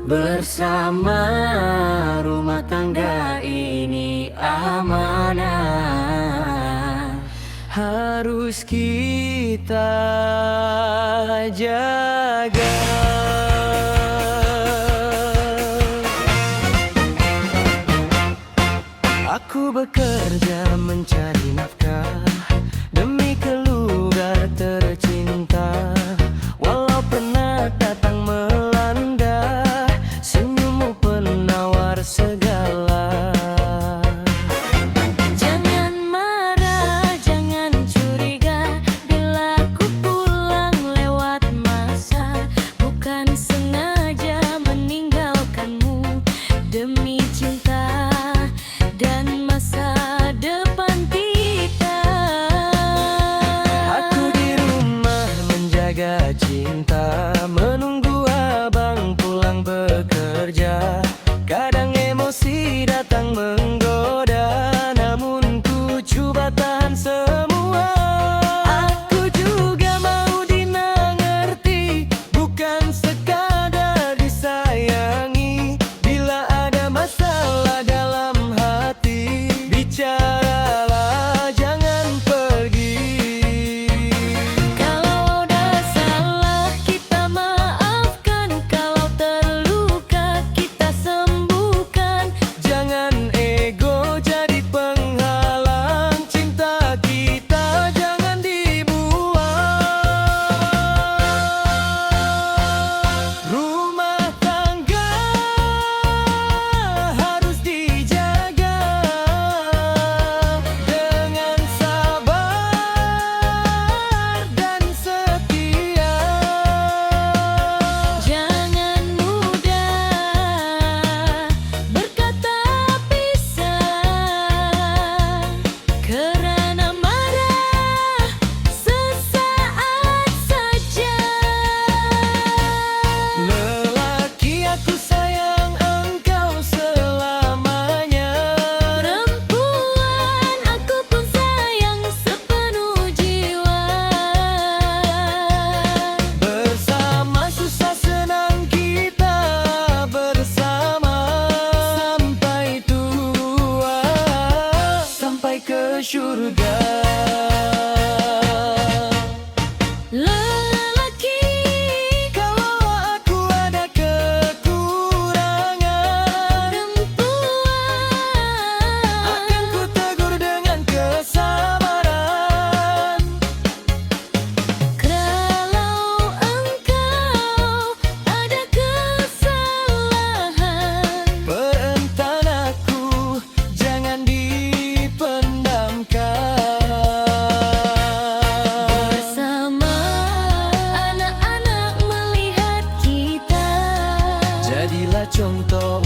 Bersama rumah tangga ini amanah, harus kita jaga. Aku bekerja mencari nafkah demi keluarga tercinta. Walau pernah datang melanda, senyummu penawar segala. Jangan marah, jangan curiga bila ku pulang lewat masa. Bukan sengaja meninggalkanmu demi cinta dan masa depan kita. Aku di rumah menjaga cinta, menunggu abang pulang bekerja. Kadang emosi datang menggoda, namun ku coba tahan semua. Aku juga mau Dina ngerti, bukan sekadar disayangi. Bila ada masalah dalam hati, bicaralah, jangan pergi. Kalau ada salah kita maafkan, kalau terluka kita sembuhkan. Jangan ego jadi penghalang, cinta kita jangan dibuang. Rumah tangga harus dijaga dengan sabar dan setia. Jangan mudah berkata pisah, kerana marah sesaat saja. Lelaki, aku sayang engkau selamanya. Perempuan, aku pun sayang sepenuh jiwa. Bersama susah senang kita bersama, sampai tua, sampai ke syurga. Lelaki, Kalau aku ada kekurangan, perempuan, akan ku tegur dengan kesabaran. kalau engkau ada kesalahan, Perhentian aku, jangan dipendamkan. bersama anak-anak melihat kita. Jadilah contoh